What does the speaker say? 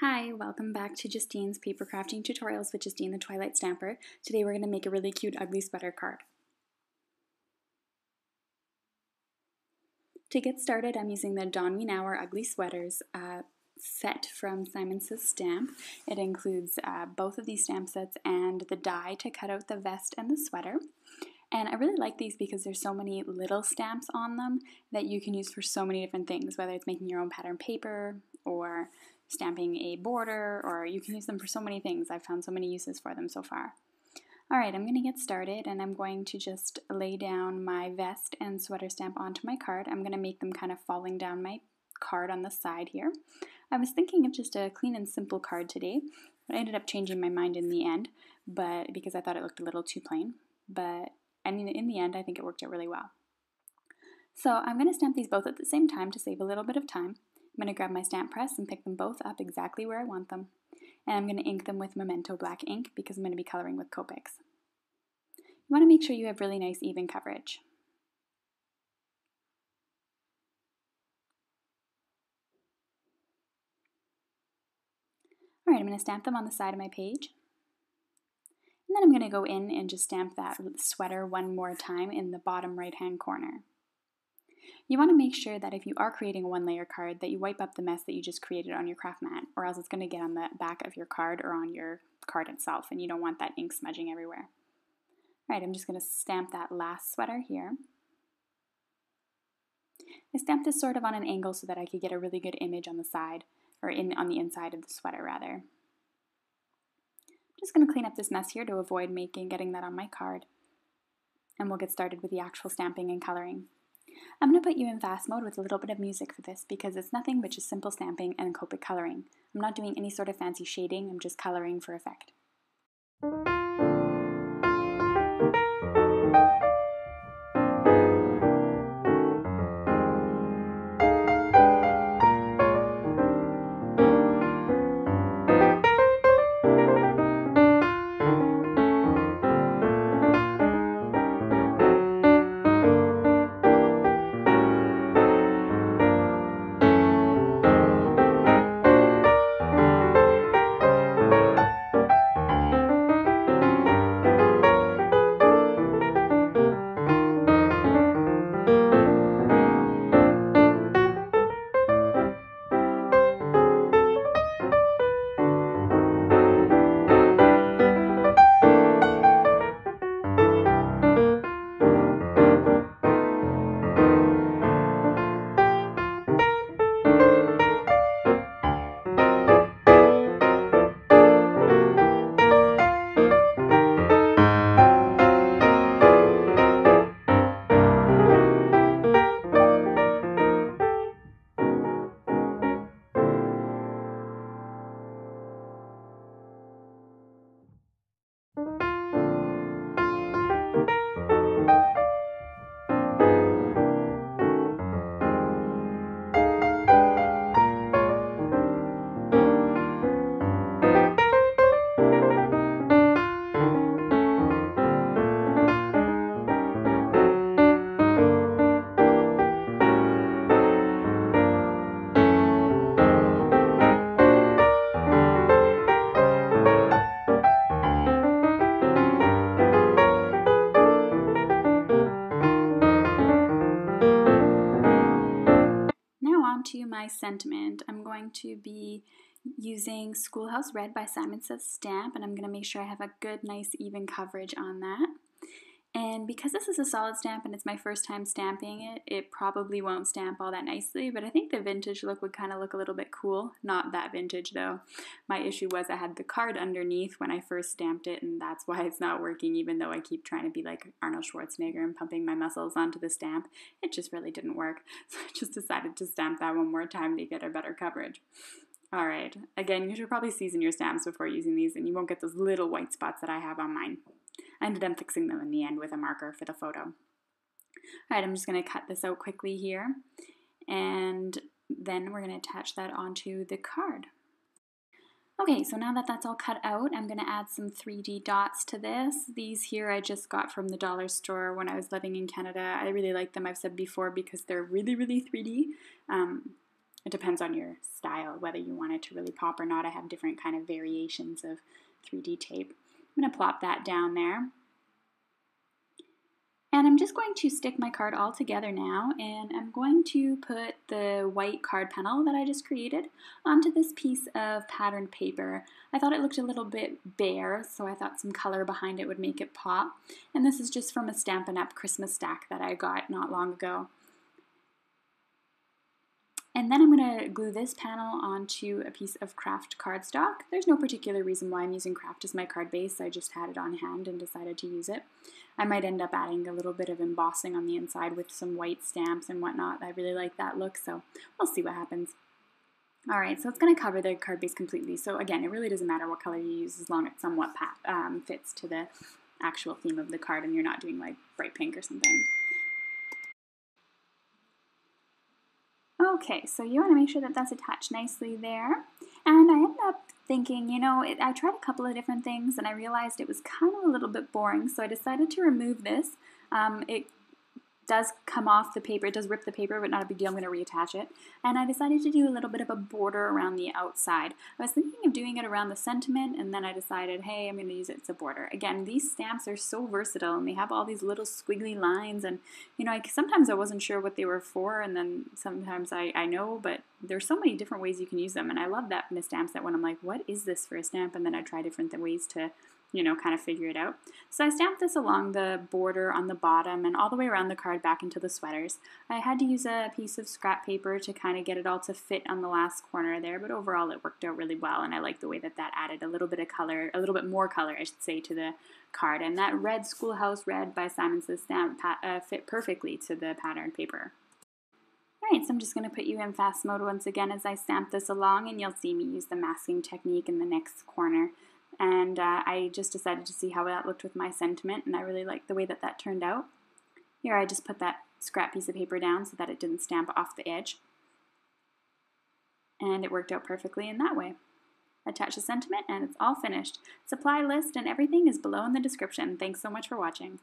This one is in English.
Hi, welcome back to Justine's Paper Crafting Tutorials with Justine the Twilight Stamper. Today we're going to make a really cute ugly sweater card. To get started, I'm using the Dawn Me Now or Ugly Sweaters set from Simon Says Stamp. It includes both of these stamp sets and the die to cut out the vest and the sweater. And I really like these because there's so many little stamps on them that you can use for so many different things, whether it's making your own pattern paper or stamping a border, or you can use them for so many things. I've found so many uses for them so far. Alright, I'm going to get started and I'm going to just lay down my vest and sweater stamp onto my card. I'm going to make them kind of falling down my card on the side here. I was thinking of just a clean and simple card today, but I ended up changing my mind in the end, but because I thought it looked a little too plain. But in the end, I think it worked out really well. So I'm going to stamp these both at the same time to save a little bit of time. I'm going to grab my stamp press and pick them both up exactly where I want them. And I'm going to ink them with Memento black ink because I'm going to be coloring with Copics. You want to make sure you have really nice even coverage. Alright, I'm going to stamp them on the side of my page. And then I'm going to go in and just stamp that sweater one more time in the bottom right hand corner. You want to make sure that if you are creating a one-layer card that you wipe up the mess that you just created on your craft mat, or else it's going to get on the back of your card or on your card itself, and you don't want that ink smudging everywhere. Alright, I'm just going to stamp that last sweater here. I stamped this sort of on an angle so that I could get a really good image on the side, or on the inside of the sweater rather. I'm just going to clean up this mess here to avoid getting that on my card. And we'll get started with the actual stamping and coloring. I'm going to put you in fast mode with a little bit of music for this because it's nothing but just simple stamping and Copic coloring. I'm not doing any sort of fancy shading, I'm just coloring for effect. To my sentiment, I'm going to be using Schoolhouse Red by Simon Says Stamp, and I'm going to make sure I have a good, nice, even coverage on that. And because this is a solid stamp and it's my first time stamping it, it probably won't stamp all that nicely, but I think the vintage look would kind of look a little bit cool. Not that vintage though. My issue was I had the card underneath when I first stamped it, and that's why it's not working, even though I keep trying to be like Arnold Schwarzenegger and pumping my muscles onto the stamp. It just really didn't work, so I just decided to stamp that one more time to get a better coverage. Alright, again, you should probably season your stamps before using these and you won't get those little white spots that I have on mine. I ended up fixing them in the end with a marker for the photo. Alright, I'm just going to cut this out quickly here, and then we're going to attach that onto the card. Okay, so now that that's all cut out, I'm going to add some 3D dots to this. These here I just got from the dollar store when I was living in Canada. I really like them, I've said before, because they're really, really 3D. it depends on your style, whether you want it to really pop or not. I have different kind of variations of 3D tape. I'm going to plop that down there. And I'm just going to stick my card all together now, and I'm going to put the white card panel that I just created onto this piece of patterned paper. I thought it looked a little bit bare, so I thought some color behind it would make it pop. And this is just from a Stampin' Up! Christmas stack that I got not long ago. And then I'm going to glue this panel onto a piece of Kraft Cardstock. There's no particular reason why I'm using Kraft as my card base. I just had it on hand and decided to use it. I might end up adding a little bit of embossing on the inside with some white stamps and whatnot. I really like that look, so we'll see what happens. Alright, so it's going to cover the card base completely. So again, it really doesn't matter what color you use as long as it somewhat fits to the actual theme of the card and you're not doing like bright pink or something. Okay, so you want to make sure that that's attached nicely there. And I ended up thinking, you know, I tried a couple of different things and I realized it was kind of a little bit boring, so I decided to remove this. It does come off the paper, it does rip the paper, but not a big deal, I'm going to reattach it. And I decided to do a little bit of a border around the outside. I was thinking of doing it around the sentiment, and then I decided, hey, I'm going to use it as a border. Again, these stamps are so versatile, and they have all these little squiggly lines, and you know, sometimes I wasn't sure what they were for, and then sometimes I know, but there's so many different ways you can use them, and I love that in the stamp set when I'm like, what is this for a stamp? And then I try different ways to, you know, kind of figure it out. So I stamped this along the border on the bottom and all the way around the card back into the sweaters. I had to use a piece of scrap paper to kind of get it all to fit on the last corner there, but overall it worked out really well, and I like the way that that added a little bit of color, a little bit more color, I should say, to the card. And that red Schoolhouse Red by Simon Says stamp fit perfectly to the patterned paper. Alright, so I'm just going to put you in fast mode once again as I stamp this along, and you'll see me use the masking technique in the next corner. And I just decided to see how that looked with my sentiment, and I really liked the way that that turned out. Here I just put that scrap piece of paper down so that it didn't stamp off the edge. And it worked out perfectly in that way. Attach the sentiment and it's all finished. Supply list and everything is below in the description. Thanks so much for watching.